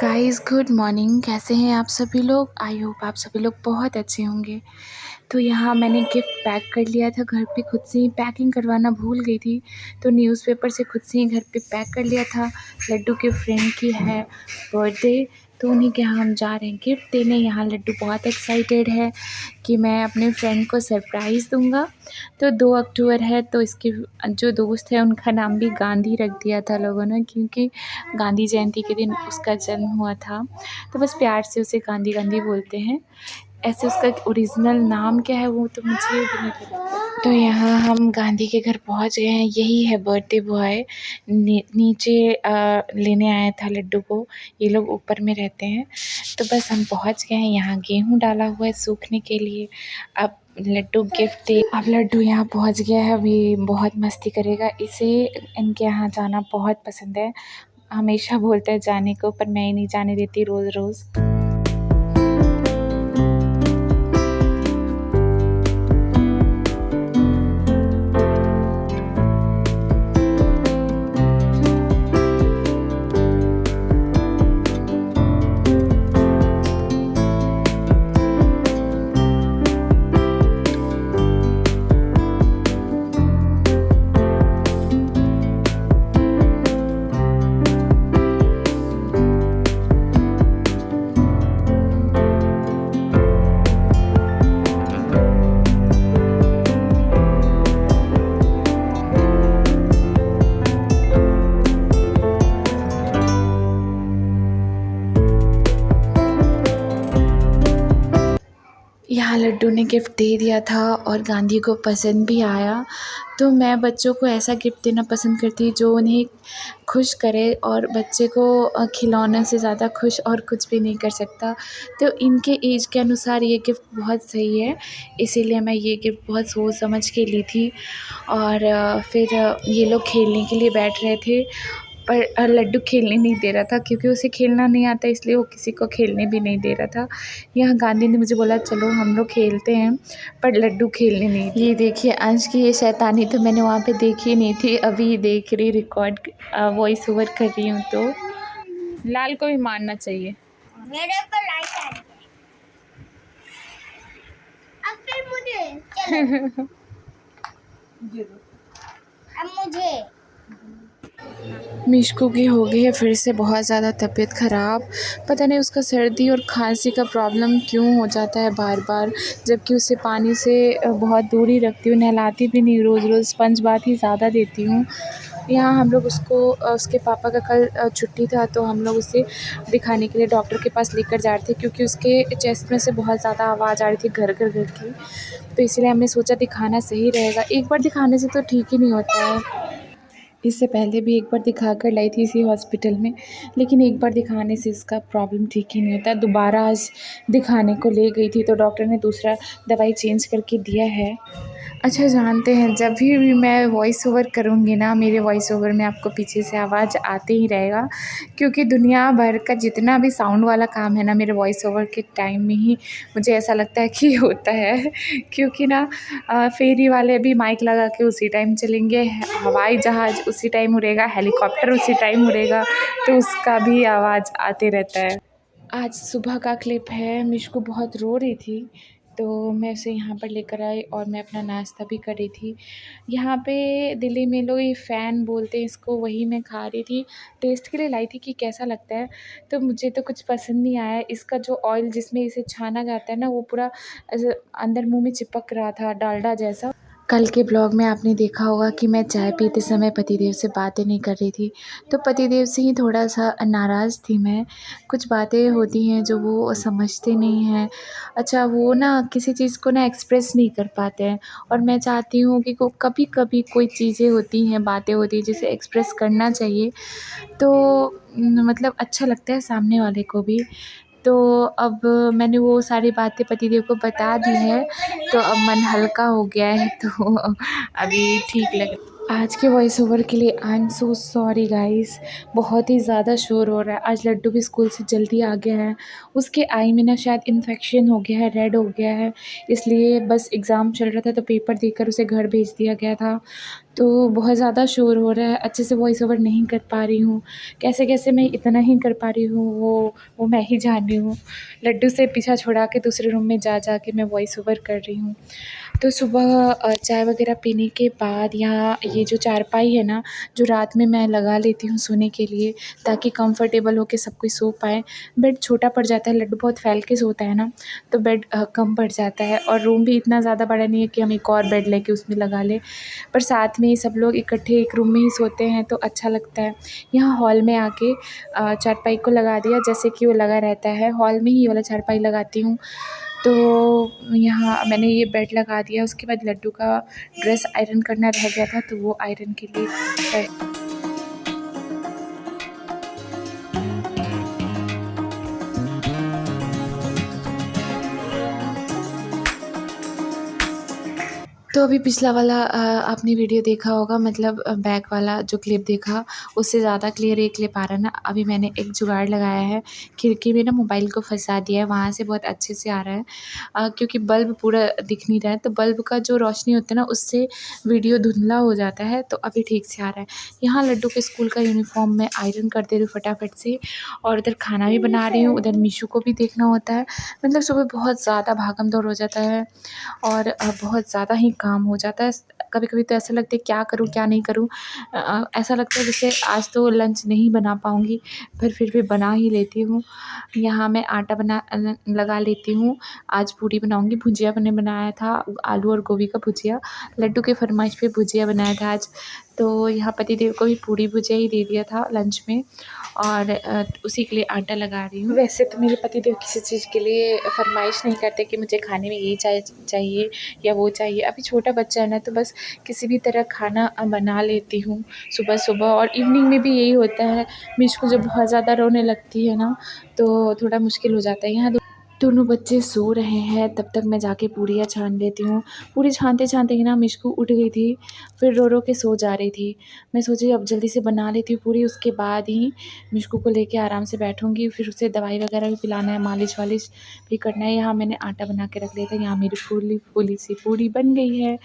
Guys good morning. कैसे हैं आप सभी लोग? आई होप आप सभी लोग बहुत अच्छे होंगे। तो यहाँ मैंने गिफ्ट पैक कर लिया था घर पे, खुद से ही पैकिंग करवाना भूल गई थी, तो न्यूज़पेपर से खुद से ही घर पे पैक कर लिया था। लड्डू के फ्रेंड की है बर्थडे, तो उन्हीं के यहाँ हम जा रहे हैं गिफ्ट देने। यहाँ लड्डू बहुत एक्साइटेड है कि मैं अपने फ्रेंड को सरप्राइज़ दूँगा। तो 2 अक्टूबर है, तो इसके जो दोस्त है उनका नाम भी गांधी रख दिया था लोगों ने, क्योंकि गांधी जयंती के दिन उसका जन्म हुआ था। तो बस प्यार से उसे गांधी गांधी बोलते हैं। ऐसे उसका ओरिजिनल नाम क्या है वो तो मुझे भी नहीं पता। तो यहाँ हम गांधी के घर पहुँच गए हैं। यही है बर्थडे बॉय। नीचे लेने आया था लड्डू को, ये लोग ऊपर में रहते हैं। तो बस हम पहुँच गए हैं। यहाँ गेहूँ डाला हुआ है सूखने के लिए। अब लड्डू गिफ्ट दे। अब लड्डू यहाँ पहुँच गया है, अभी बहुत मस्ती करेगा। इसे इनके यहाँ जाना बहुत पसंद है, हमेशा बोलता है जाने को, पर मैं ही नहीं जाने देती रोज़ रोज़। यहाँ लड्डू ने गिफ्ट दे दिया था और गांधी को पसंद भी आया। तो मैं बच्चों को ऐसा गिफ्ट देना पसंद करती हूँ जो उन्हें खुश करे, और बच्चे को खिलौने से ज़्यादा खुश और कुछ भी नहीं कर सकता। तो इनके एज के अनुसार ये गिफ्ट बहुत सही है, इसीलिए मैं ये गिफ्ट बहुत सोच समझ के ली थी। और फिर ये लोग खेलने के लिए बैठ रहे थे, पर लड्डू खेलने नहीं दे रहा था, क्योंकि उसे खेलना नहीं आता, इसलिए वो किसी को खेलने भी नहीं दे रहा था। यहाँ गांधी ने मुझे बोला चलो हम लोग खेलते हैं, पर लड्डू खेलने नहीं। ये देखिए अंश की ये शैतानी तो मैंने वहाँ पे देखी नहीं थी, अभी देख रही, रिकॉर्ड वॉइस ओवर कर रही हूँ। तो लाल को भी मारना चाहिए। मेरे पर लाइट आ रही है। अब फिर मुझे अब मुझे मिशकू की हो गई है फिर से बहुत ज़्यादा तबीयत ख़राब। पता नहीं उसका सर्दी और खांसी का प्रॉब्लम क्यों हो जाता है बार बार, जबकि उसे पानी से बहुत दूर ही रखती हूँ, नहलाती भी नहीं रोज़ रोज़, स्पंज बाथ ही ज़्यादा देती हूँ। यहाँ हम लोग उसको उसके पापा का कल छुट्टी था, तो हम लोग उसे दिखाने के लिए डॉक्टर के पास लेकर जा रहे थे, क्योंकि उसके चेस्ट में से बहुत ज़्यादा आवाज़ आ रही थी घर घर घर की। तो इसलिए हमने सोचा दिखाना सही रहेगा, एक बार दिखाने से तो ठीक ही नहीं होता है। इससे पहले भी एक बार दिखा कर लाई थी इसी हॉस्पिटल में, लेकिन एक बार दिखाने से इसका प्रॉब्लम ठीक ही नहीं होता। दोबारा आज दिखाने को ले गई थी, तो डॉक्टर ने दूसरा दवाई चेंज करके दिया है। अच्छा जानते हैं, जब भी मैं वॉइस ओवर करूँगी ना, मेरे वॉइस ओवर में आपको पीछे से आवाज़ आते ही रहेगा, क्योंकि दुनिया भर का जितना भी साउंड वाला काम है ना, मेरे वॉइस ओवर के टाइम में ही मुझे ऐसा लगता है कि होता है। क्योंकि ना फेरी वाले भी माइक लगा के उसी टाइम चलेंगे, हवाई जहाज़ उसी टाइम उड़ेगा, हेलीकॉप्टर उसी टाइम उड़ेगा, तो उसका भी आवाज़ आते रहता है। आज सुबह का क्लिप है। मिशकू बहुत रो रही थी, तो मैं उसे यहाँ पर लेकर आई और मैं अपना नाश्ता भी कर रही थी। यहाँ पे दिल्ली में लोग ये फ़ैन बोलते हैं इसको, वही मैं खा रही थी। टेस्ट के लिए लाई थी कि कैसा लगता है, तो मुझे तो कुछ पसंद नहीं आया। इसका जो ऑयल जिसमें इसे छाना जाता है ना, वो पूरा ऐसे अंदर मुँह में चिपक रहा था, डालडा जैसा। कल के ब्लॉग में आपने देखा होगा कि मैं चाय पीते समय पतिदेव से बातें नहीं कर रही थी, तो पतिदेव से ही थोड़ा-सा नाराज़ थी मैं। कुछ बातें होती हैं जो वो समझते नहीं हैं। अच्छा, वो ना किसी चीज़ को ना एक्सप्रेस नहीं कर पाते हैं, और मैं चाहती हूँ कि को कभी-कभी कोई चीज़ें होती हैं, बातें होती हैं जिसे एक्सप्रेस करना चाहिए, तो मतलब अच्छा लगता है सामने वाले को भी। तो अब मैंने वो सारी बातें पतिदेव को बता दी है, तो अब मन हल्का हो गया है, तो अभी ठीक लग। आज के वॉइस ओवर के लिए I am so sorry guys, बहुत ही ज़्यादा शोर हो रहा है। आज लड्डू भी स्कूल से जल्दी आ गया है, उसके आई में ना शायद इन्फेक्शन हो गया है, रेड हो गया है, इसलिए बस एग्ज़ाम चल रहा था तो पेपर देकर उसे घर भेज दिया गया था। तो बहुत ज़्यादा शोर हो रहा है, अच्छे से वॉइस ओवर नहीं कर पा रही हूँ। कैसे-कैसे मैं इतना ही कर पा रही हूँ वो मैं ही जान रही हूँ। लड्डू से पीछा छुड़ा के दूसरे रूम में जा के मैं वॉइस ओवर कर रही हूँ। तो सुबह चाय वग़ैरह पीने के बाद यहाँ ये जो चारपाई है ना, जो रात में मैं लगा लेती हूँ सोने के लिए ताकि कंफर्टेबल होके सब कोई सो पाए। बेड छोटा पड़ जाता है, लड्डू बहुत फैल के सोता है ना, तो बेड कम पड़ जाता है और रूम भी इतना ज़्यादा बड़ा नहीं है कि हम एक और बेड लेके उसमें लगा लें। पर साथ में सब लोग इकट्ठे एक रूम में ही सोते हैं तो अच्छा लगता है। यहाँ हॉल में आके चारपाई को लगा दिया, जैसे कि वो लगा रहता है, हॉल में ही ये वाला चारपाई लगाती हूँ। तो यहाँ मैंने ये बेड लगा दिया, उसके बाद लड्डू का ड्रेस आयरन करना रह गया था तो वो आयरन के लिए तो अभी पिछला वाला आपने वीडियो देखा होगा, मतलब बैक वाला जो क्लिप देखा उससे ज़्यादा क्लियर ये क्लिप आ रहा है ना। अभी मैंने एक जुगाड़ लगाया है, खिड़की में ना मोबाइल को फंसा दिया है, वहाँ से बहुत अच्छे से आ रहा है। क्योंकि बल्ब पूरा दिख नहीं रहा है तो बल्ब का जो रोशनी होता है ना उससे वीडियो धुंधला हो जाता है, तो अभी ठीक से आ रहा है। यहाँ लड्डू के स्कूल का यूनिफॉर्म मैं आयरन कर दे रही हूँ फटाफट से, और इधर खाना भी बना रही हूँ, उधर मीशू को भी देखना होता है। मतलब सुबह बहुत ज़्यादा भागम दौड़ हो जाता है और बहुत ज़्यादा ही काम हो जाता है। कभी-कभी तो ऐसा लगता है क्या करूँ, क्या नहीं करूँ? ऐसा लगता है जैसे आज तो लंच नहीं बना पाऊँगी, पर फिर भी बना ही लेती हूँ। यहाँ मैं आटा लगा लेती हूँ। आज पूड़ी बनाऊँगी, भुजिया मैंने बनाया था, आलू और गोभी का भुजिया। लड्डू की फ़रमाइश पे भुजिया बनाया था आज, तो यहाँ पतिदेव को भी पूड़ी भुजिया ही दे दिया था लंच में, और उसी के लिए आटा लगा रही हूँ। वैसे तो मेरे पतिदेव किसी चीज़ के लिए फ़रमाइश नहीं करते कि मुझे खाने में ये चाहिए या वो चाहिए। अभी छोटा बच्चा है ना, तो बस किसी भी तरह खाना बना लेती हूँ सुबह-सुबह, और इवनिंग में भी यही होता है। मिष्क जब बहुत ज़्यादा रोने लगती है ना, तो थोड़ा मुश्किल हो जाता है। यहाँ दोनों बच्चे सो रहे हैं, तब तक मैं जाके पूड़ियाँ छान लेती हूँ। पूड़ी छानते-छानते ही ना मिष्कू उठ गई थी, फिर रो-रो के सो जा रही थी। मैं सोची अब जल्दी से बना लेती हूँ पूड़ी, उसके बाद ही मिष्कू को लेके आराम से बैठूँगी। फिर उसे दवाई वगैरह भी पिलाना है, मालिश-वालिश भी करना है। यहाँ मैंने आटा बना के रख लिया था, यहाँ मेरी फूली-फूली सी पूड़ी बन गई है।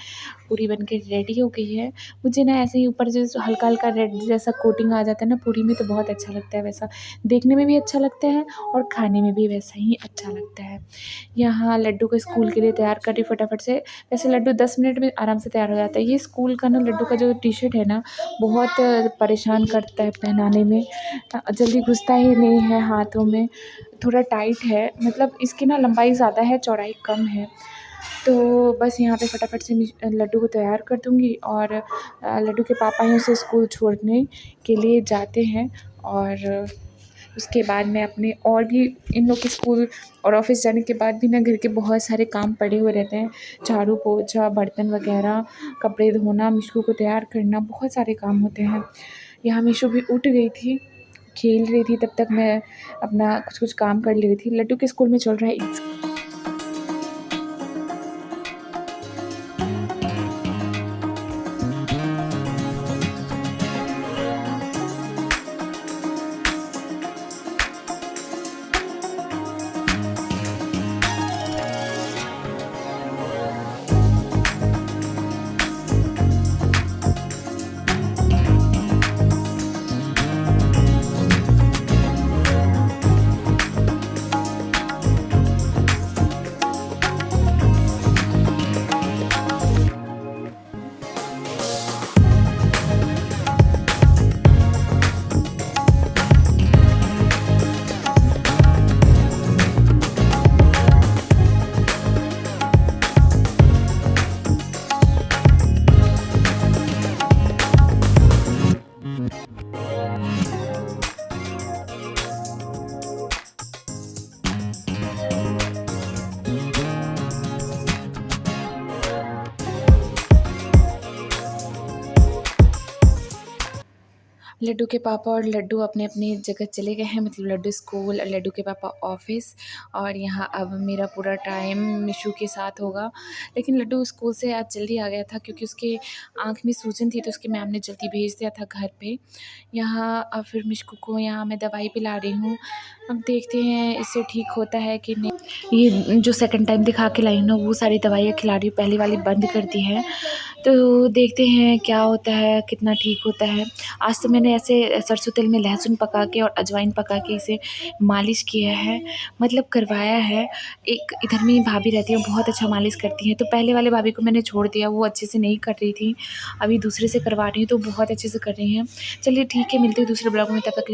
पूड़ी बन के रेडी हो गई है। मुझे ना ऐसे ही ऊपर से हल्का-हल्का रेड जैसा कोटिंग आ जाता है ना पूड़ी में, तो बहुत अच्छा लगता है वैसा। देखने में भी अच्छा लगता है और खाने में भी वैसा ही अच्छा लगता है। यहाँ लड्डू को स्कूल के लिए तैयार कर रही फटाफट से। वैसे लड्डू 10 मिनट में आराम से तैयार हो जाता है। ये स्कूल का ना लड्डू का जो टी-शर्ट है ना, बहुत परेशान करता है पहनाने में। जल्दी घुसता ही नहीं है हाथों में, थोड़ा टाइट है। मतलब इसकी ना लंबाई ज़्यादा है, चौड़ाई कम है। तो बस यहाँ पे फटाफट से लड्डू को तैयार कर दूँगी, और लड्डू के पापा ही उसे स्कूल छोड़ने के लिए जाते हैं, और उसके बाद मैं अपने और भी इन लोग के स्कूल और ऑफ़िस जाने के बाद भी ना घर के बहुत सारे काम पड़े हुए रहते हैं। झाड़ू पोछा, बर्तन वगैरह, कपड़े धोना, मिशू को तैयार करना, बहुत सारे काम होते हैं। यहाँ मिशू भी उठ गई थी, खेल रही थी, तब तक मैं अपना कुछ-कुछ काम कर ले रही थी। लड्डू के स्कूल में चल रहा है लड्डू के पापा और लड्डू अपने-अपने जगह चले गए हैं, मतलब लड्डू स्कूल और लड्डू के पापा ऑफ़िस, और यहाँ अब मेरा पूरा टाइम मिशू के साथ होगा। लेकिन लड्डू स्कूल से आज जल्दी आ गया था क्योंकि उसके आँख में सूजन थी, तो उसकी मैम ने जल्दी भेज दिया था घर पे। यहाँ अब फिर मिशकू को यहाँ मैं दवाई पिला रही हूँ। अब देखते हैं इससे ठीक होता है कि नहीं। ये जो सेकंड टाइम दिखा के लाई हूँ ना, वो सारी दवाइयाँ खिला रही हूँ, पहली वाली बंद कर दी है। तो देखते हैं क्या होता है, कितना ठीक होता है। आज तो मैंने ऐसे सरसों तेल में लहसुन पका के और अजवाइन पका के इसे मालिश किया है, मतलब करवाया है। एक इधर में ही भाभी रहती है, वो बहुत अच्छा मालिश करती हैं। तो पहले वाले भाभी को मैंने छोड़ दिया, वो अच्छे से नहीं कर रही थी। अभी दूसरे से करवा रही हूँ, तो बहुत अच्छे से कर रही हैं। चलिए ठीक है, मिलते हैं दूसरे ब्लॉग में, तब तक के लिए